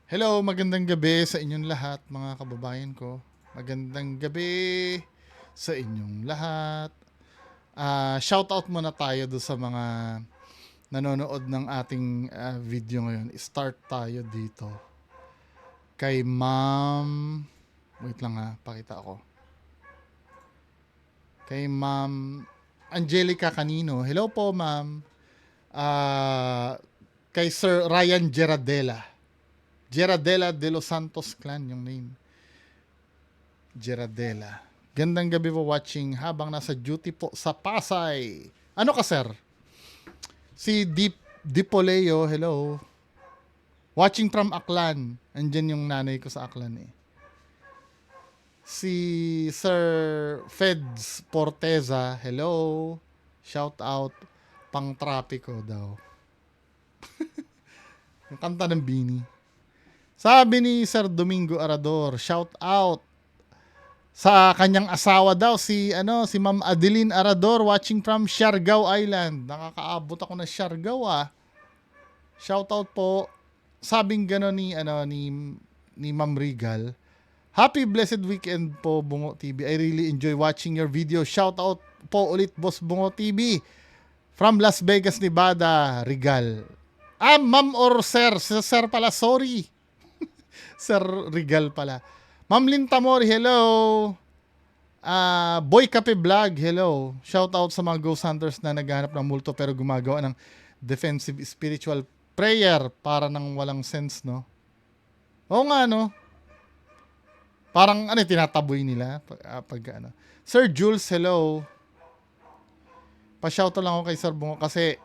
Hello, magandang gabi sa inyong lahat, mga kababayan ko. Magandang gabi sa inyong lahat. Shout out muna tayo do sa mga nanonood ng ating video ngayon. Start tayo dito. Kay Ma'am, wait lang pakita ako. Kay Ma'am Angelica Canino. Hello po, Ma'am. Kay Sir Ryan Geradela. Geradela de los Santos Clan yung name. Geradela. Gandang gabi po watching habang nasa duty po sa Pasay. Ano ka, sir? Si Dipoleo, hello. Watching from Aklan. Andyan yung nanay ko sa Aklan eh. Si Sir Feds Porteza, hello. Shout out. Pang trapiko daw. Yung kanta ng Bini. Sabi ni Sir Domingo Arador, shout out sa kanyang asawa daw si Ma'am Adeline Arador watching from Siargao Island. Nakakaabot ako ng Siargao Shout out po. Sabing gano'n ni Ma'am Regal. Happy blessed weekend po Bungo TV. I really enjoy watching your video. Shout out po ulit Boss Bungo TV from Las Vegas, Nevada, Regal. Ma'am or sir? Sir pala, sorry. Sir Regal pala. Ma'am Lintamori, hello. Boy Kape Vlog, hello. Shout out sa mga ghost hunters na naghahanap ng multo pero gumagawa ng defensive spiritual prayer para nang walang sense, no? Oo nga, no? Parang tinataboy nila pag ano. Sir Jules, hello. Pa-shout lang ako kay Sir Bungo kasi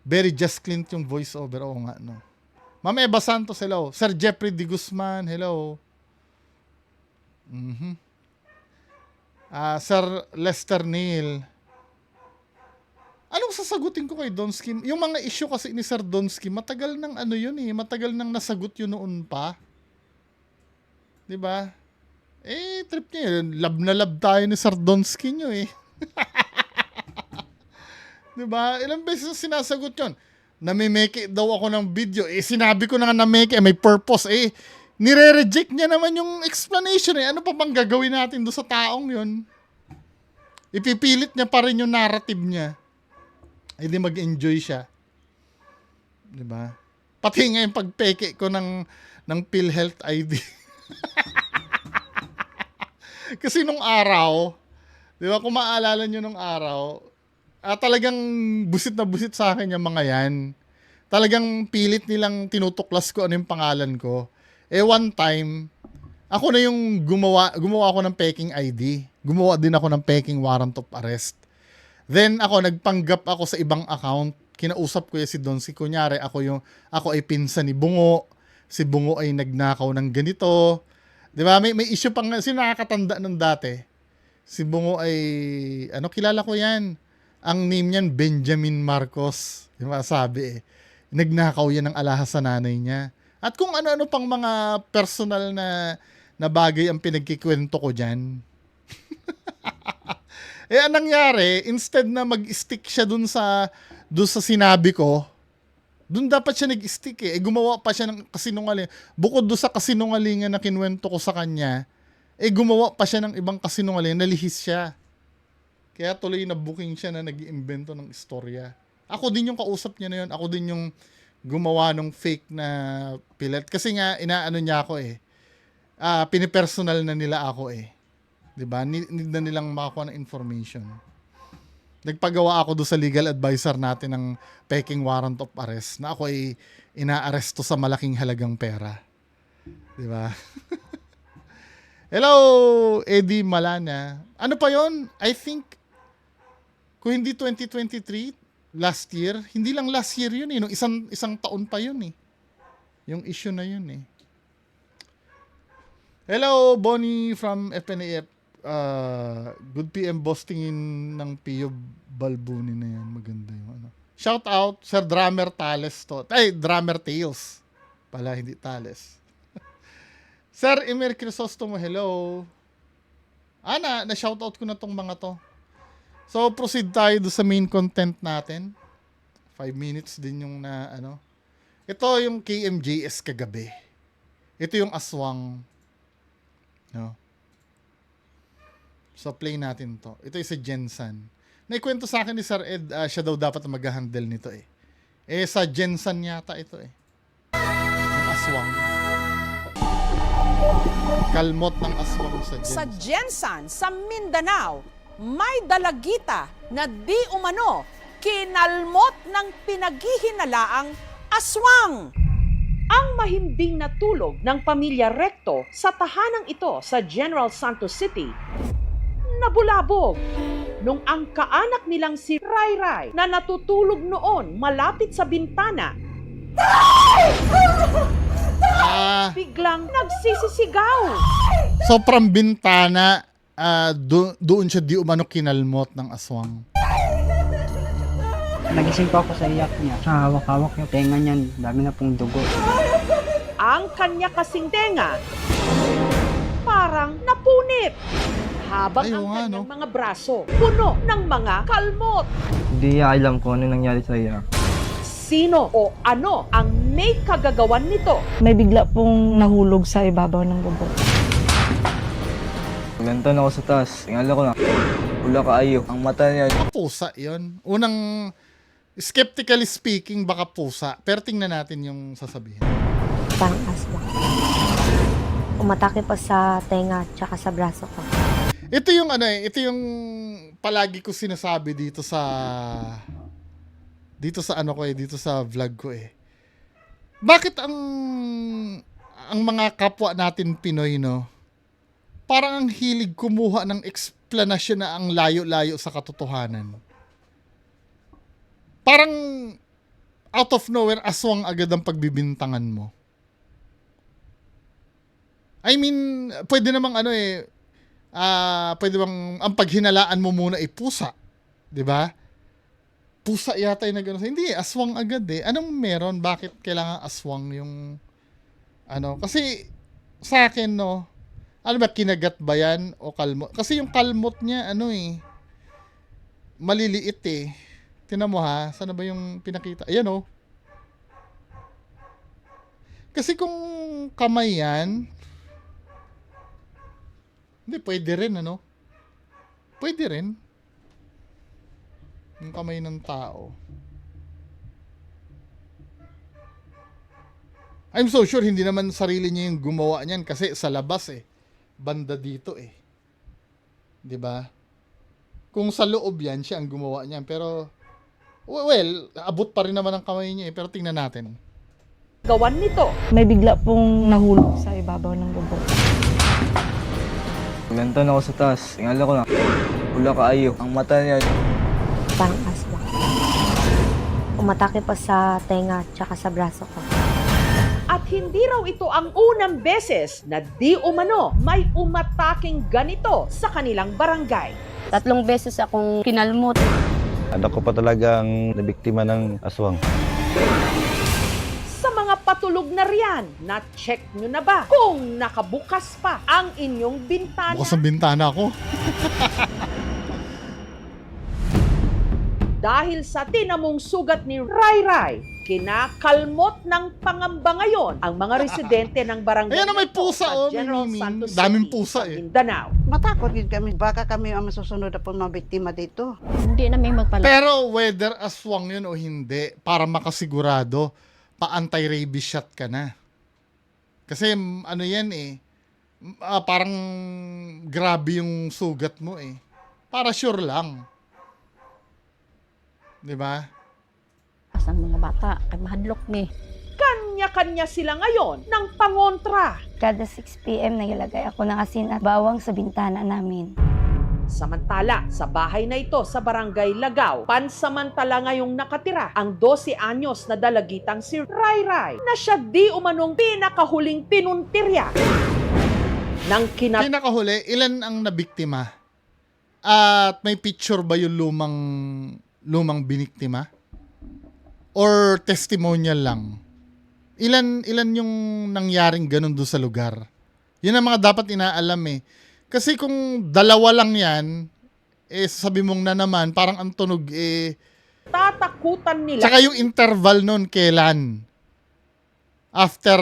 very just clean yung voice over. Oo nga, no? Ma'am Eva Santos, hello. Sir Jeffrey D. Guzman, hello. Sir Lester Neal. Anong sasagutin ko kay Donsky? Yung mga issue kasi ni Sir Donsky, matagal nang matagal nang nasagot yun noon pa. 'Di ba? Trip niya yun. Love na love tayo ni Sir Donsky nyo 'Di ba? Ilang beses sinasagot yun. Namimeke daw ako ng video. Sinabi ko na nga nameke, may purpose. Nire-reject niya naman yung explanation Ano pa bang gagawin natin do sa taong yun? Ipipilit niya pa rin yung narrative niya. Di mag-enjoy siya. Diba? Pati nga yung pagpeke ko ng PhilHealth ID. Kasi nung araw, di ba, kung maaalala nyo nung araw, talagang busit na busit sa akin yung mga yan. Talagang pilit nilang tinutuklas ko ano yung pangalan ko. One time, ako na yung gumawa ako ng peking ID. Gumawa din ako ng peking warrant of arrest. Then ako, nagpanggap ako sa ibang account. Kinausap ko si Donsi. Kunyari, ako ay pinsan ni Bungo. Si Bungo ay nagnakaw ng ganito. Di ba? May issue pang, sino nakakatanda ng dati? Si Bungo ay, kilala ko yan. Ang name niyan, Benjamin Marcos. Di ba? Sabi nagnakaw yan ng alahas sa nanay niya. At kung ano-ano pang mga personal na bagay ang pinagkikwento ko dyan. Anong nangyari, instead na mag-stick siya dun sa sinabi ko, dun dapat siya nag-stick gumawa pa siya ng kasinungalingan. Bukod dun sa kasinungalingan na kinwento ko sa kanya, gumawa pa siya ng ibang kasinungalingan, nalihis siya. Kaya tuloy na booking siya na nag-iimbento ng istorya. Ako din yung kausap niya na yun. Ako din yung gumawa ng fake na pilat. Kasi nga, inaano niya ako pinipersonal na nila ako 'Di ba? Need na nilang makakuha ng information. Nagpagawa ako do sa legal advisor natin ng peking warrant of arrest na ako ay inaaresto sa malaking halagang pera. 'Di ba? Hello, Eddie Malana. Ano pa 'yon? I think kung hindi 2023, last year, hindi lang last year 'yun nung isang taon pa 'yun Yung issue na 'yun Hello, Bonnie from FNAF. Good PM boss, tingin ng Pio Balbuni na yan. Maganda yung Shout out, Sir Drummer Tales to. Drummer Tales. Pala, hindi Tales. Sir Emir Crisostomo, hello. Na-shout out ko na tong mga to. So, proceed tayo do sa main content natin. 5 minutes din yung Ito yung KMJS kagabi. Ito yung aswang. No? So, play natin to. Ito yung si Jensen. Naikwento sa akin ni Sir Ed, siya daw dapat mag-handle nito eh. Sa Jensen yata ito eh. Yung aswang. Kalmot ng aswang sa Jensen. Sa Jensen, sa Mindanao, may dalagita na di umano kinalmot ng pinaghihinalaang aswang. Ang mahimbing na tulog ng pamilya Recto sa tahanang ito sa General Santos City nabulabog nung ang kaanak nilang si Ray Ray na natutulog noon malapit sa bintana biglang nagsisisigaw. So from bintana, doon siya di umano kinalmot ng aswang. Nagising po ako sa iyak niya. Sa hawak-hawak yung tenga niyan, dami na pong dugo. Ang kanya kasing tenga parang napunit. Habang ang kanyang mga braso puno ng mga kalmot. Hindi alam kung ano nangyari sa iya. Sino o ano ang may kagagawan nito? May bigla pong nahulog sa ibabaw ng bubong. Lantan ako sa taas. Tingala ko na. Wala kaayo. Ang mata niya. Baka pusa yun. Unang, skeptically speaking, baka pusa. Pero tingnan natin yung sasabihin. Parang aswang. Umatake pa sa tenga at saka sa braso ko. Ito yung ito yung palagi ko sinasabi dito sa dito sa vlog ko eh. Bakit ang mga kapwa natin Pinoy, no? Parang ang hilig kumuha ng explanation na ang layo-layo sa katotohanan. Parang out of nowhere, aswang agad ang pagbibintangan mo. I mean, pwede namang pwede bang ang paghinalaan mo muna ay pusa, 'di ba? Pusa yata yung nagano. Hindi, aswang agad eh. Anong meron? Bakit kailangan aswang yung kasi sa akin, no, ano ba, kinagat ba yan o kalmot? Kasi yung kalmot niya, maliliit eh. Tingnan mo ha, sana ba yung pinakita? Ayan oh. Kasi kung kamay yan, hindi, pwede rin, Pwede rin. Yung kamay ng tao. I'm so sure hindi naman sarili niya yung gumawa niyan kasi sa labas eh. Banda dito eh. 'Di ba? Kung sa loob yan, siya ang gumawa niyan. Pero, well, abot pa rin naman ang kamay niya eh. Pero tingnan natin. Gawan nito. May bigla pong nahulog sa ibabaw ng bubong. Lantan ako sa taas. Tingala ko na. Wala kaayo. Ang mata niya. Parang aswang. Umatake pa sa tenga at saka sa braso ko. At hindi raw ito ang unang beses na di umano may umataking ganito sa kanilang barangay. 3 beses akong kinalmot. Anak ko pa talagang nabiktima ng aswang. Sa mga patulog na riyan, na-check nyo na ba kung nakabukas pa ang inyong bintana? Bukas ang bintana ko. Dahil sa tinamong sugat ni Ray Ray, kinakalmot ng pangamba ngayon ang mga residente ng barangay Ayan na, may nito pusa, sa oh, General Miming. Santos Daming City, pusa, sa eh. Mindanao. Matakot din kami. Baka kami ang masusunod na po mga biktima dito. Hindi namin magpala. Pero whether aswang yun o hindi, para makasigurado, pa-anti-rabies shot ka na. Kasi yan eh, parang grabe yung sugat mo eh. Para sure lang. 'Di ba? Ang mga bata, kay mahadlok ni. Kanya-kanya sila ngayon ng pangontra. Kada 6 p.m. nagilagay ako ng asin at bawang sa bintana namin. Samantala, sa bahay na ito sa Barangay Lagaw, pansamantala ngayong nakatira ang 12 anyos na dalagitang si Ray Ray na siya di umanong pinakahuling pinuntirya. Nang Pinakahuli, ilan ang nabiktima? At may picture ba yung lumang biniktima? Or testimonial lang? Ilan yung nangyaring ganun doon sa lugar? Yun ang mga dapat inaalam eh. Kasi kung dalawa lang yan, sabi mong na naman, parang ang tunog tatakutan nila Tsaka yung interval nun, kailan? After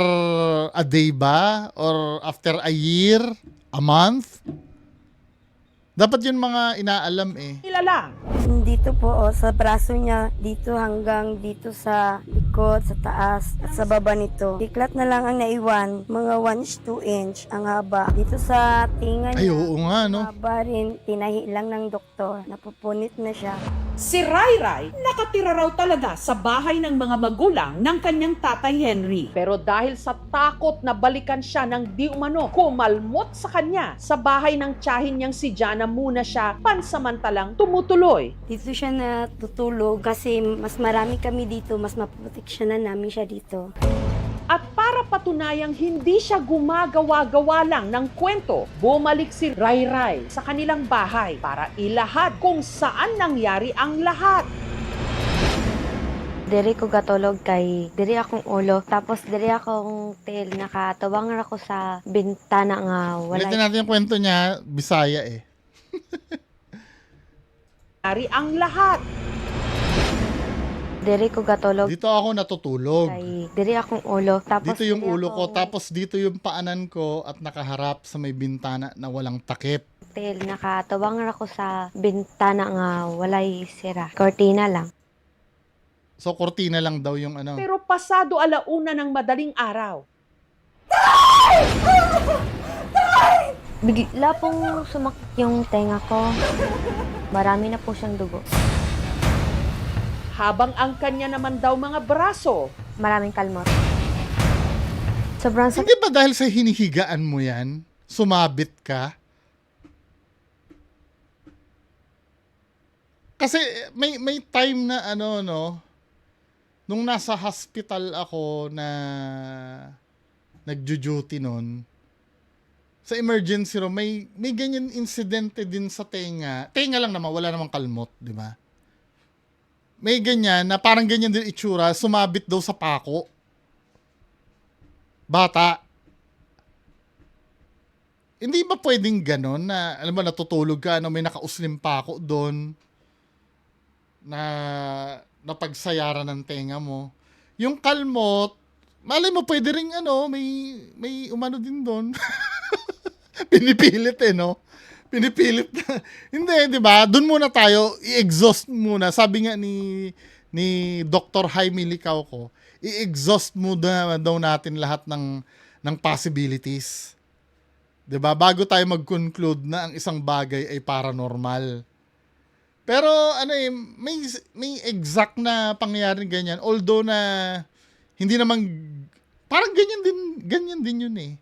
a day ba? Or after a year? A month? Dapat yun mga inaalam eh. Ilalang. Dito po, sa braso niya, dito hanggang dito sa likod, sa taas, at sa baba nito. Diklat na lang ang naiwan, mga 1-2 inch ang haba. Dito sa tinga Ay, niya, oo nga, no? haba rin, tinahi lang ng doktor, napupunit na siya. Si Rai Rai nakatira raw talaga sa bahay ng mga magulang ng kanyang tatay Henry. Pero dahil sa takot na balikan siya ng di umano, kumalmot sa kanya sa bahay ng tiyahin niyang si Jana muna siya pansamantalang tumutuloy. Dito siya natutulog kasi mas marami kami dito, mas maproteksyonan namin siya dito. At para patunayang hindi siya gumagawa-gawa lang ng kwento, bumalik si Rai Rai sa kanilang bahay para ilahad kung saan nangyari ang lahat. Diri ko gatulog kay diri akong ulo. Tapos diri akong tail nakatawang ra ko sa bintana nga Ulitin wala. natin yung kwento niya, Bisaya eh. Nangyari ang lahat. Diri ko gatulog Dito ako natutulog. kay diri akong ulo. Tapos Dito yung diri ulo ko, akong tapos dito yung paanan ko at nakaharap sa may bintana na walang takip. tail nakatawang ra ko sa bintana nga walay sira. Cortina lang. So, kortina lang daw yung ano. Pero pasado alauna ng madaling araw, Bigla pong sumakit yung tenga ko. Marami na po siyang dugo. habang ang kanya naman daw mga braso, Maraming kalmot. Sobrang sakit. Hindi ba dahil sa hinihigaan mo yan, sumabit ka? Kasi may time na ano, no, nung nasa hospital ako na nagjo-duty nun, sa emergency room, may ganyan insidente din sa tenga. Tenga lang naman, wala namang kalmot, di ba? May ganyan na parang ganyan din itsura, sumabit daw sa pako. Bata. Hindi ba pwedeng ganon na, alam mo, natutulog ka, may nakauslim pako doon, na napagsayaran ng tenga mo. Yung kalmot, malay mo pwede ring may umano din doon. Pinipilit no? Pinipilit na. Hindi, di ba? Doon muna tayo, i-exhaust muna. Sabi nga ni Dr. Jaime Licao ko, i-exhaust muna daw natin lahat ng possibilities. Di ba? Bago tayo mag-conclude na ang isang bagay ay paranormal. Pero may exact na pangyayaring ganyan, although na hindi naman parang ganyan din yun eh.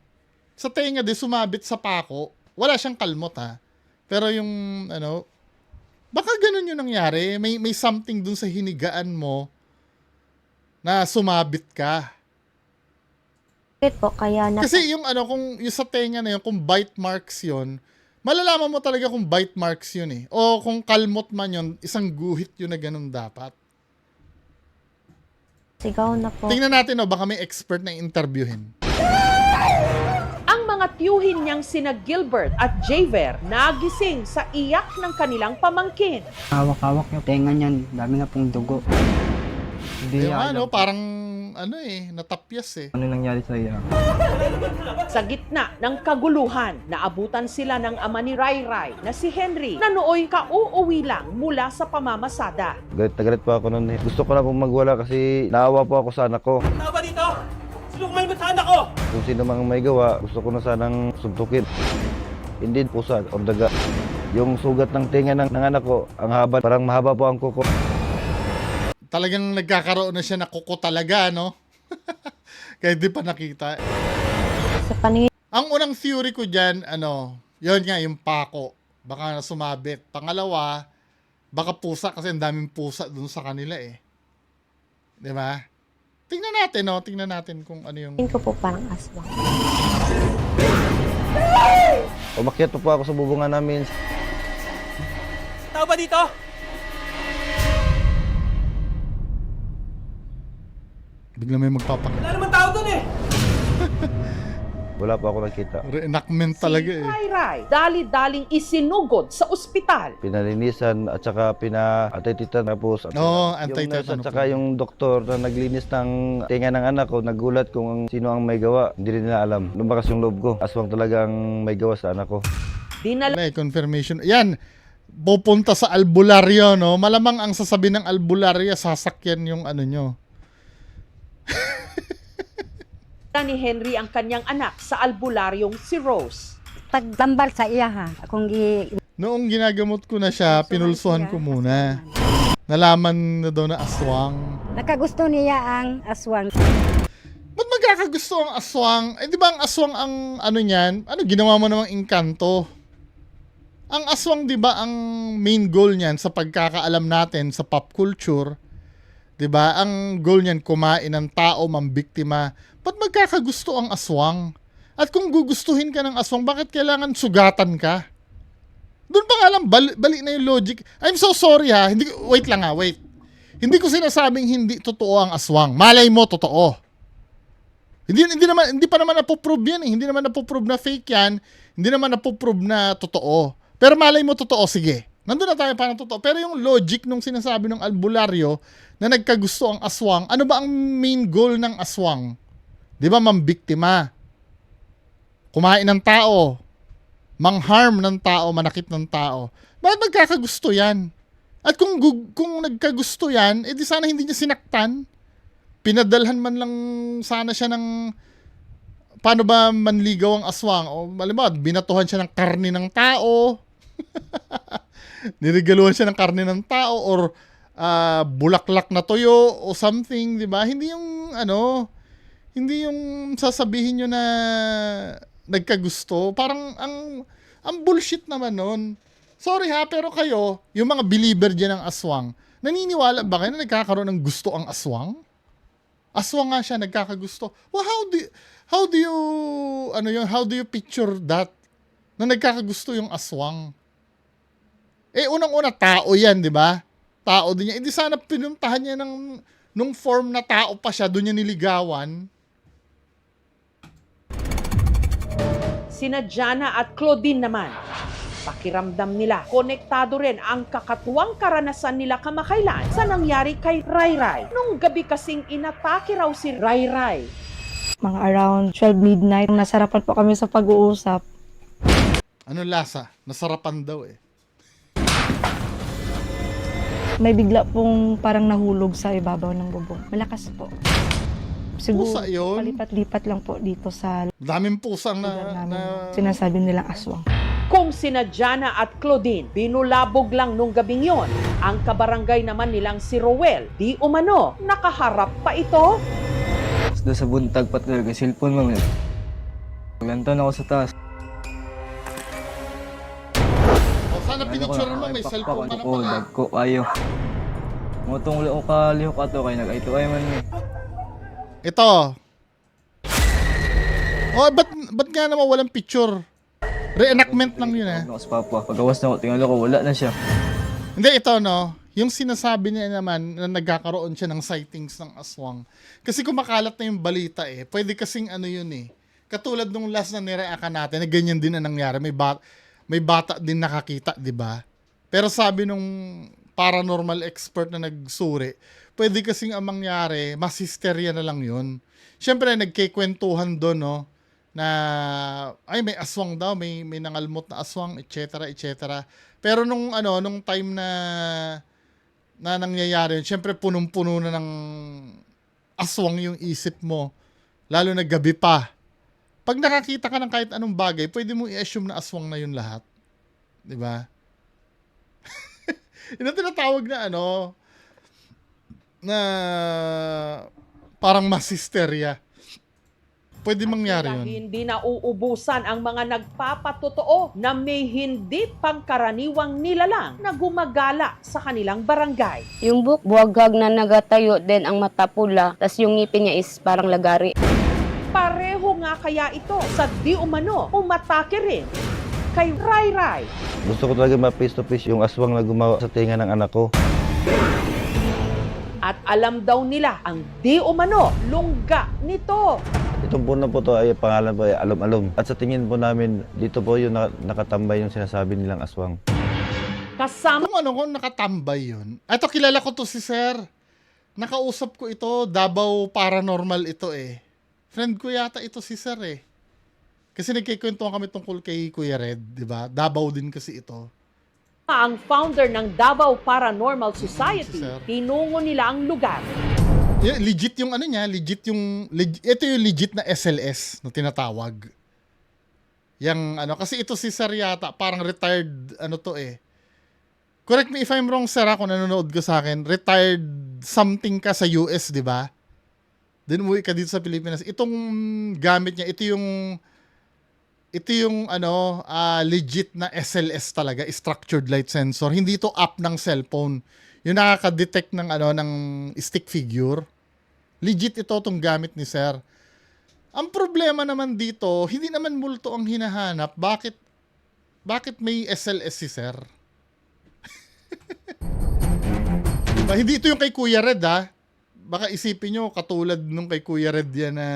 Sa tenga din sumabit sa pako, wala siyang kalmot ha. Pero yung baka ganun yung nangyari, may something dun sa hinigaan mo na sumabit ka. Po, kaya Kasi yung kung yung sa tenga na yun, kung bite marks yun, malalaman mo talaga kung bite marks yun eh. O kung kalmot man yun, isang guhit yun na ganun dapat. sigaw na po. Tingnan natin baka may expert na interviewin. ang mga tiyuhin niyang sina Gilbert at Javer nagising sa iyak ng kanilang pamangkin. Hawak-hawak yung tenga niyan. Dami nga pong dugo. Hindi Yung niya alam parang natapyas eh. Ano nangyari sa iyo? Sa gitna ng kaguluhan, naabutan sila ng ama ni Rai Rai na si Henry na nooy kauuwi lang mula sa pamamasada. Galit na galit pa ako noon eh. Gusto ko na pong magwala kasi naawa po ako sa anak ko. Tao ba dito? Sino kumalmot sa anak ko? Kung sino mang may gawa, gusto ko na sanang suntukin. Hindi pusa o daga. Yung sugat ng tenga ng anak ko, ang haba, parang mahaba po ang kuko. Talagang nagkakaroon na siya na kuko talaga, no? Kaya di pa nakita. Sa paningin Ang unang theory ko dyan, yun nga, yung pako. Baka sumabit. Pangalawa, baka pusa kasi ang daming pusa dun sa kanila eh. Di ba? Tingnan natin kung ano yung... ko po parang aswang. Umakyat po ako sa bubungan namin. Tao ba dito? Bigla may magpapakita. Wala naman tao dun eh. Wala pa ako nakita. Reenactment talaga Si eh. Ray Ray, dali-daling isinugod sa ospital. Pinalinisan at saka pina-antititan tapos Oo, yung anti-tetanus. nurse at saka yung doktor na naglinis ng tenga ng anak ko, nagulat kung sino ang may gawa. Hindi rin nila alam. Lumakas yung loob ko. Aswang talaga ang may gawa sa anak ko. Dinala May confirmation. Yan, pupunta sa albularyo, no? Malamang ang sasabihin ng albularyo, sasakyan yung ano nyo. ni Henry ang kanyang anak sa albularyong si Rose. Pagtambal sa iya ha, akong Noong ginagamot ko na siya, pinulsuhan ko muna. Nalaman na daw na aswang. nakagusto niya ang aswang. Ba't magkakagusto ang aswang? Eh, di ba ang aswang ang ano niyan? Ano, ginawa mo namang engkanto? Ang aswang, di ba, ang main goal niyan sa pagkakaalam natin sa pop culture, di ba, ang goal niyan, kumain ng tao, mambiktima. Ba't magkakagusto ang aswang? At kung gugustuhin ka ng aswang, bakit kailangan sugatan ka? Doon pa nga lang, bali na yung logic. I'm so sorry ha, wait lang ha, wait. Hindi ko sinasabing hindi totoo ang aswang. Malay mo, totoo. Hindi pa naman napoprove yan eh. Hindi naman napoprove na fake yan. Hindi naman napoprove na totoo. Pero malay mo totoo, sige. Nandun na tayo parang totoo. Pero yung logic nung sinasabi ng albularyo na nagkagusto ang aswang, ano ba ang main goal ng aswang? Di ba, mambiktima? Kumain ng tao. Mangharm ng tao, manakit ng tao. Bakit magkakagusto yan? At kung nagkagusto yan, edi sana hindi niya sinaktan. Pinadalhan man lang sana siya ng paano ba manligaw ang aswang? O malimod, binatuhan siya ng karne ng tao. Niregaluhan siya ng karne ng tao or bulaklak na toyo o something, di ba? Hindi yung hindi yung sasabihin nyo na nagkagusto. Parang ang bullshit naman nun. Sorry ha, pero kayo, yung mga believer dyan ng aswang, naniniwala ba kayo na nagkakaroon ng gusto ang aswang? Aswang nga siya, nagkakagusto. Well, how do you picture that? Na nagkakagusto yung aswang? Eh, unang-una, tao yan, di ba? Tao din niya. Hindi sana pinuntahan niya nung form na tao pa siya, doon niya niligawan. Sina Jana at Claudine naman. Pakiramdam nila, konektado rin ang kakatuwang karanasan nila kamakailan sa nangyari kay Ray Ray. Nung gabi kasing inatake raw si Ray Ray. Mga around 12 midnight, nasarapan po kami sa pag-uusap. Ano lasa? Nasarapan daw eh. May bigla pong parang nahulog sa ibabaw ng bubong. Malakas po. Siguro, Pusa yun? palipat-lipat lang po dito sa Daming pusang lugar namin. na Sinasabi nilang aswang. Kung sina Jana at Claudine, binulabog lang nung gabing yon. Ang kabarangay naman nilang si Rowel, di umano, nakaharap pa ito. Doon sa buntag pa talaga, cellphone ma'am. Lantan ako sa taas. O, sana pinicture mo, may cellphone ka na Oo, pala. dagko, ayo. Mutong ulit ko kalihok ato kay nag-ito ay man eh. Ito. Oh, ba't nga naman walang picture? Reenactment lang yun eh. Ako sa papa. Pagawas na ako, tingnan ko, wala na siya. Hindi, ito no. Yung sinasabi niya naman na nagkakaroon siya ng sightings ng aswang. Kasi kumakalat na yung balita eh. Pwede kasing ano yun eh. Katulad nung last na nireakan natin, na ganyan din na nangyari. May bata din nakakita, di ba? Pero sabi nung paranormal expert na nagsuri, pwede kasing ang mangyari, mas hysteria na lang yun. Siyempre, nagkikwentuhan doon, no? Na, ay, may aswang daw, may nangalmot na aswang, etc., etc. Pero nung time na nangyayari yun, siyempre punong-puno na ng aswang yung isip mo. Lalo na gabi pa. Pag nakakita ka ng kahit anong bagay, pwede mo i-assume na aswang na yun lahat. Di ba? Yun ang tinatawag na na parang mas hysteria. Pwede mangyari Tila yun. hindi na uubusan ang mga nagpapatotoo na may hindi pangkaraniwang nilalang na gumagala sa kanilang barangay. Yung buwaghag na nagatayo din ang mata pula, tas yung ngipin niya is parang lagari. Pareho nga kaya ito sa di umano umatake rin kay Ray Ray. Gusto ko talaga ma-face to face yung aswang na gumawa sa tenga ng anak ko. At alam daw nila ang di umano lungga nito. Itong puno po to ay pangalan po ay Alom-Alom. At sa tingin po namin, dito po yung nakatambay yung sinasabi nilang aswang. Kasama Kung nakatambay yun. Ito, kilala ko to si Sir. Nakausap ko ito, Davao Paranormal ito eh. Friend ko yata ito si Sir eh. Kasi nagkikwentuhan kami tungkol kay Kuya Red, di ba? Davao din kasi ito. ang founder ng Davao Paranormal Society, Sir. tinungo nila ang lugar. Legit yung ano niya, ito yung legit na SLS na tinatawag. Yang ano, kasi ito si Sir yata, parang retired ano to eh. Correct me if I'm wrong, Sir, kung nanonood ka sa akin, retired something ka sa US, di ba? Then umuwi ka dito sa Pilipinas. Itong gamit niya, ito yung ano, legit na SLS talaga, structured light sensor. Hindi to app ng cellphone. Yung nakaka-detect ng ano, ng stick figure. Legit ito tong gamit ni Sir. Ang problema naman dito, hindi naman multo ang hinahanap. Bakit may SLS si Sir? Diba? Hindi ito yung kay Kuya Red, ha? Baka isipin nyo, katulad nung kay Kuya Red yan na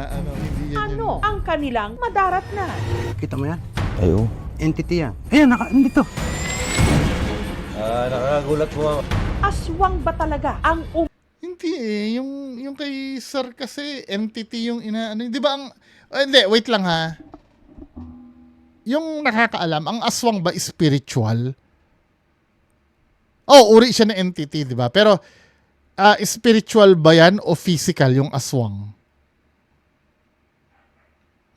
ano, hindi yan Ano ang kanilang madaratnan? Kita mo yan? Ay, oo. Entity yan. Ayan, nandito. Nakakagulat po ako. Aswang ba talaga ang Hindi eh. Yung kay Sir kasi, entity yung inaano. Di ba ang... hindi, wait lang ha. Yung nakakaalam, ang aswang ba spiritual? Oh, uri siya ng entity, di ba? Pero, spiritual ba yan o physical yung aswang?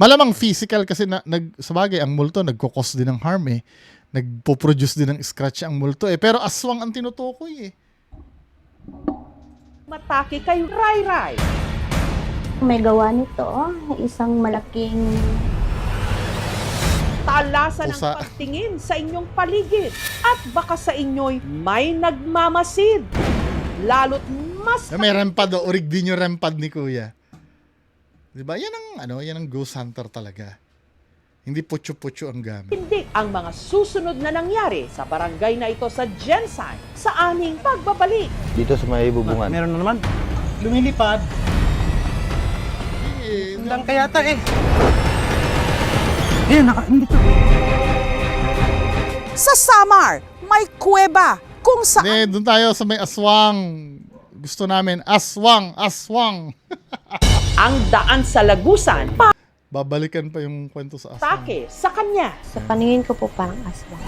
Malamang physical kasi sabagay, ang multo nagkukos din ng harm eh. Nagpo-produce din ng scratch ang multo eh. Pero aswang ang tinutukoy eh. matake kay Rai Rai? May gawa nito, isang malaking Talasan ng Pusa. pagtingin sa inyong paligid at baka sa inyo'y may nagmamasid. Lalo't mas May rempad o orig din yung rempad ni Kuya. Diba? Yan ang ghost hunter talaga. Hindi putyo-putyo ang gamit. hindi ang mga susunod na nangyari sa barangay na ito sa Gensan sa aming pagbabalik. Dito sa may bubungan. Meron na naman. Lumilipad. Eh, Lang kaya ta eh. Ayan, nandito. Sa Samar, may kuweba kung saan Hindi, doon tayo sa may aswang. Gusto namin, aswang. ang daan sa Lagusan Babalikan pa yung kwento sa aswang. patake sa kanya. Sa paningin ko po parang aswang.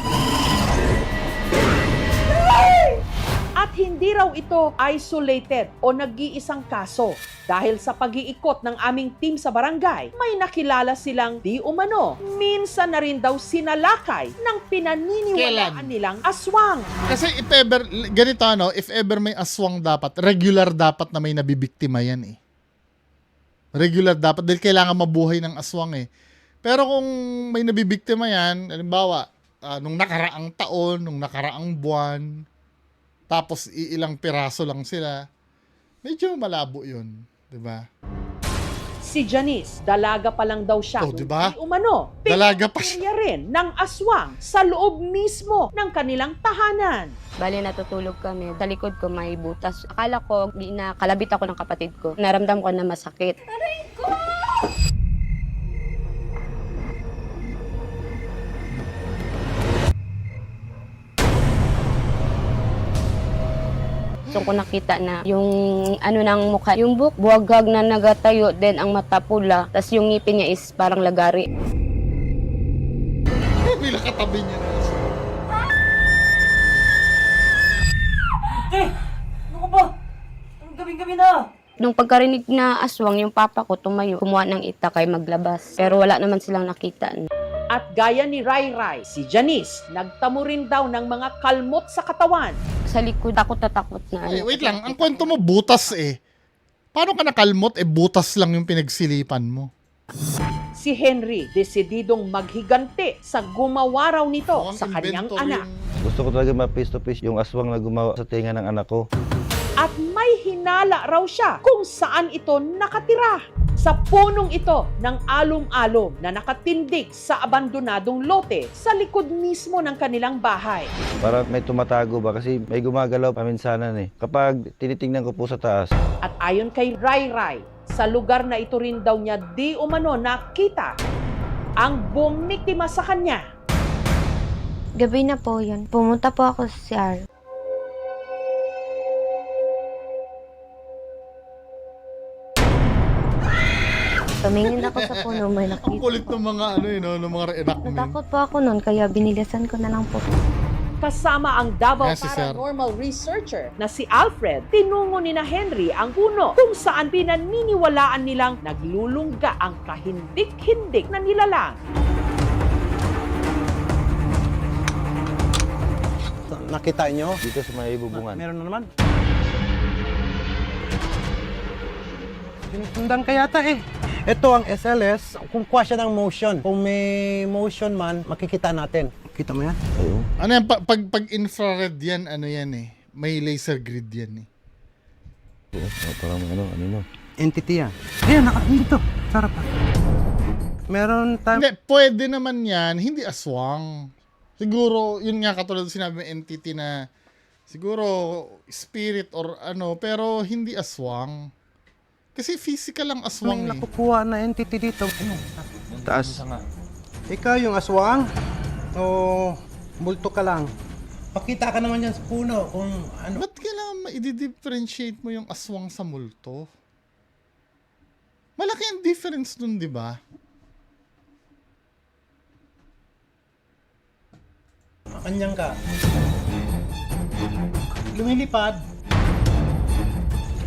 At hindi raw ito isolated o nag-iisang kaso. Dahil sa pag-iikot ng aming team sa barangay, may nakilala silang di umano. Minsan na rin daw sinalakay ng pinaniniwalaan Kailan? nilang aswang. Kasi if ever, ganito ano, if ever may aswang dapat, regular dapat na may nabibiktima yan eh. Regular dapat, dahil kailangan mabuhay ng aswang eh. Pero kung may nabibiktima yan, halimbawa, nung nakaraang taon, nung nakaraang buwan, tapos ilang piraso lang sila, medyo malabo yun. Diba? Si Janice, dalaga pa lang daw siya. Oh, diba? Di umano, Dalaga pa pinagpurya rin ng aswang sa loob mismo ng kanilang tahanan. Bali, natutulog kami. Sa likod ko may butas. Akala ko, kalabit ako ng kapatid ko. Naramdam ko na masakit. So ko nakita na yung ano ng mukha, yung buwagag na nagatayo, then ang mata pula, tas yung ngipin niya is parang lagari. May nakatabi niya na aswang. Ano ka ba? Ang gabing-gabi na! Nung pagkarinig na aswang, yung papa ko tumayo, kumuha ng itakay maglabas. Pero wala naman silang nakita. At gaya ni Rai Rai, si Janice, nagtamo rin daw ng mga kalmot sa katawan. Sa likod, takot na takot na. Ay, wait lang, ang kwento mo butas eh. Paano ka nakalmot? Butas lang yung pinagsilipan mo. Si Henry, desididong maghiganti sa gumawa raw nito Ang sa kanyang inventor anak. Gusto ko talaga ma-face to face yung aswang na gumawa sa tinga ng anak ko. At may hinala raw siya kung saan ito nakatira. Sa punong ito ng alom-alom na nakatindig sa abandonadong lote sa likod mismo ng kanilang bahay. Para may tumatago ba kasi may gumagalaw paminsanan eh. Kapag tinitingnan ko po sa taas, At ayon kay Rai Rai, Sa lugar na ito rin daw niya di umano nakita ang bumiktima sa kanya. Gabi na po yun. Pumunta po ako sa CR. Tumingin ako sa puno, may Ang nakita. kulit ng mga ano yun, no, ng mga reenactment. Natakot po ako nun, kaya binilisan ko na lang po. Kasama ang Davao Yes, si Sir. Paranormal Researcher na si Alfred, tinungo ni na Henry ang puno kung saan pinaniniwalaan nilang naglulungga ang kahindik-hindik na nilalang. Nakita nyo? Dito sa may bubungan. Meron na naman. Sinusundan ka yata eh. Ito ang SLS, kung kuha siya ng motion. Kung may motion man, makikita natin. Kita mo yan? Ayun. Ano yan, pag infrared yan, ano yan eh. May laser grid yan eh. Parang ano no. Entity yan. Ayan, dito. Sarap pa. Meron tayo. Hindi, pwede naman yan, hindi aswang. Siguro, yun nga katulad sinabi ng entity na siguro spirit or ano, pero hindi aswang. Kasi physical lang aswang May eh. nakukuha na entity dito. Ano? Taas. Ikaw yung aswang? O multo ka lang? Pakita ka naman yan sa puno kung ano. Ba't kailangan ma-differentiate mo yung aswang sa multo? Malaki ang difference dun, di ba? Kanyang ka. Lumilipad.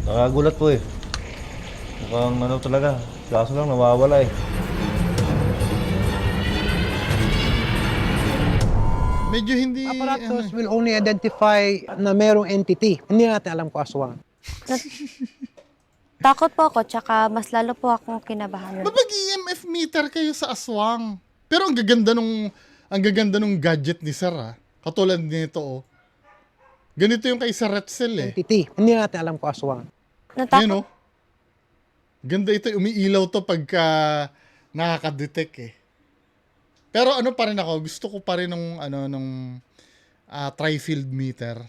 Nakagulat po eh. Mukhang ano talaga. Kaso lang nawawala eh. Medyo hindi... Apparatus ano, will only identify na merong entity. Hindi natin alam kung aswang. Takot po ako, tsaka mas lalo po akong kinabahan. ba't mag-EMF meter kayo sa aswang? Pero ang gaganda nung gadget ni Sir ah. Katulad nito oh. Ganito yung kay Sir Retzel eh. Entity. Hindi natin alam kung aswang. Natakot Yan oh. Ganda ito, umiilaw to pagka nakaka-detect eh. Pero ano pa rin ako, gusto ko pa rin nung tri-field meter.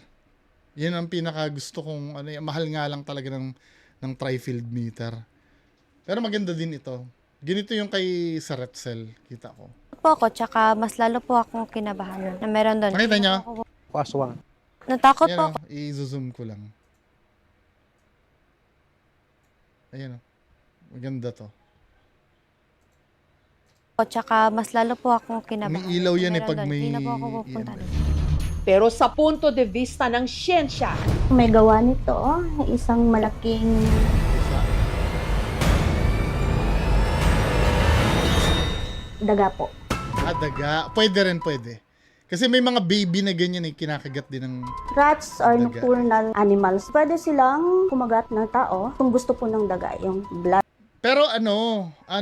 Yan ang pinaka gusto kong mahal nga lang talaga ng tri-field meter. Pero maganda din ito. Ganito yung kay Sir Retzel, kita ko. po ako, tsaka mas lalo po akong kinabahan na meron doon. Nakita niyo? Kung aswang. Natakot po Ayan ako. o, i-zoom ko lang. Ayan o. Maganda to. Tsaka mas lalo po akong kinabahan. Umiilaw yan eh Meron pag doon. may... Hindi na po ako pupunta doon. Pero sa punto de vista ng siyensya, May gawa nito, isang malaking daga po. daga. Pwede rin, pwede. Kasi may mga baby na ganyan eh, kinakagat din ng... Rats are Daga. nocturnal animals. Pwede silang kumagat ng tao kung gusto po ng daga, yung blood. Pero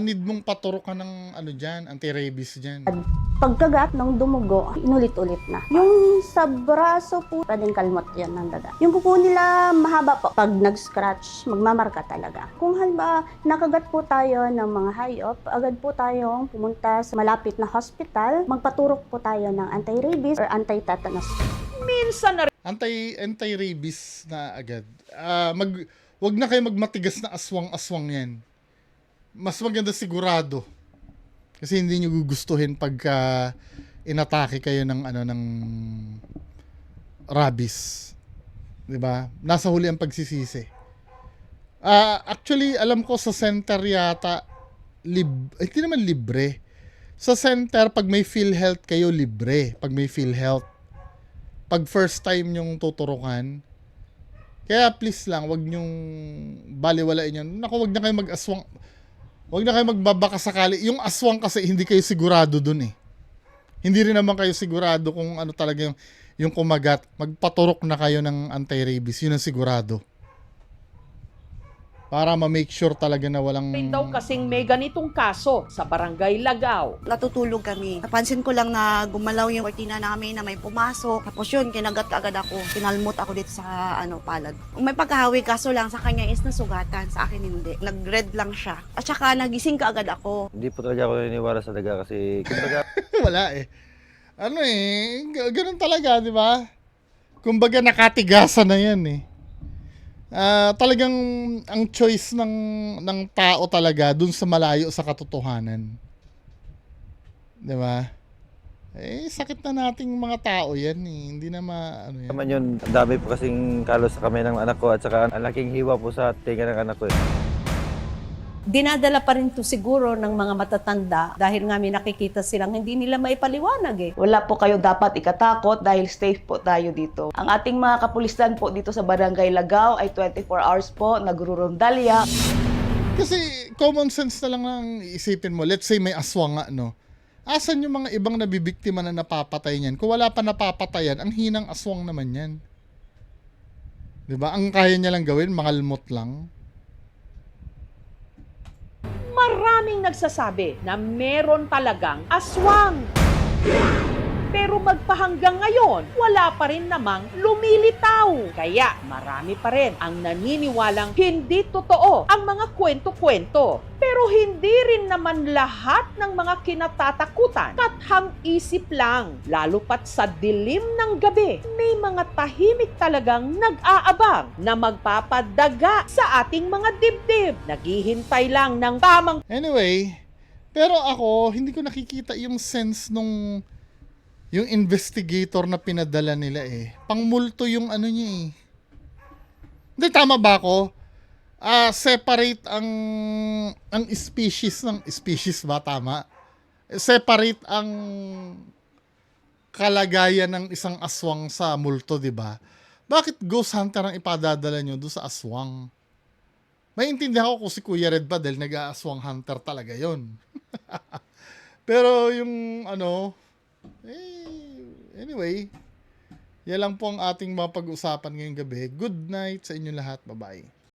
need mong paturukan ng dyan, anti-rabies dyan. Pagkagat ng dumugo, inulit-ulit na. Yung sa braso po, pwedeng kalmot yan ng daga. Yung kuko nila mahaba po. Pag nag-scratch, magmamarka talaga. Kung halimbawa, nakagat po tayo ng mga hayop, agad po tayong pumunta sa malapit na hospital, magpaturok po tayo ng anti-rabies or anti-tetanus. minsan na Anti-rabies na agad. Wag na kayo magmatigas na aswang-aswang yan. Mas maganda sigurado. Kasi hindi nyo gugustuhin pagka inatake kayo ng ng rabies. 'Di ba? Nasa huli ang pagsisisi. Actually, alam ko sa center yata hindi naman libre. Sa center pag may PhilHealth kayo libre, pag may PhilHealth. Pag first time yung tuturukan. Kaya please lang, wag nyong baliwalain yan. Naku, wag na kayo mag-aswang. Wag na kayo magbabaka sakali. Yung aswang kasi hindi kayo sigurado dun eh. Hindi rin naman kayo sigurado kung ano talaga yung kumagat. Magpaturok na kayo ng anti-rabies. Yun ang sigurado. Para ma-make sure talaga na walang... rin daw kasing may ganitong kaso sa Barangay Lagaw. Natutulog kami. Napansin ko lang na gumalaw yung kortina namin na may pumasok. Tapos yun, kinagat agad ako. Kinalmot ako dito sa palad. May pagkahawi kaso lang sa kanya is nasugatan. Sa akin hindi. Nag-red lang siya. At saka nagising ka agad ako. Hindi po talaga ako naniniwala sa daga kasi kumbaga Wala eh. Ganun talaga, di ba? Kumbaga nakatigasan na yan eh. Talagang ang choice ng tao talaga dun sa malayo sa katotohanan. 'Di ba? Sakit na nating mga tao yan eh. Hindi na ano yan. Naman yun, ang dami po kasing kalos sa kamay ng anak ko at saka ang laking hiwa po sa tinga ng anak ko. Dinadala pa rin to siguro ng mga matatanda dahil nga may nakikita silang hindi nila maipaliwanag eh. Wala po kayo dapat ikatakot dahil safe po tayo dito. Ang ating mga kapulisan po dito sa Barangay Lagaw ay 24 hours po nagrurondalya. Kasi common sense na lang ang iisipin mo. Let's say may aswang nga, no? Asan yung mga ibang nabibiktima na napapatay niyan? Kung wala pa napapatayan, ang hinang aswang naman yan. 'Di ba? Ang kaya niya lang gawin, mangalmot lang. Maraming nagsasabi na meron talagang aswang. Pero magpahanggang ngayon, wala pa rin namang lumilitaw. Kaya marami pa rin ang naniniwalang hindi totoo ang mga kwento-kwento. Pero hindi rin naman lahat ng mga kinatatakutan kathang isip lang. Lalo pat sa dilim ng gabi, may mga tahimik talagang nag-aabang na magpapadaga sa ating mga dibdib. Naghihintay lang ng tamang... Anyway, pero ako, hindi ko nakikita yung sense nung yung investigator na pinadala nila eh. Pangmulto yung ano niya eh. Hindi, tama ba ako? Separate ang species ba? Tama? Separate ang kalagayan ng isang aswang sa multo, di ba? Bakit ghost hunter ang ipadadala nyo doon sa aswang? Maintindihan ko kung si Kuya Red ba dahil nag-aaswang hunter talaga yon. Pero yung anyway, yan lang po ang ating mapag-usapan ngayong gabi. Good night sa inyo lahat. Bye-bye.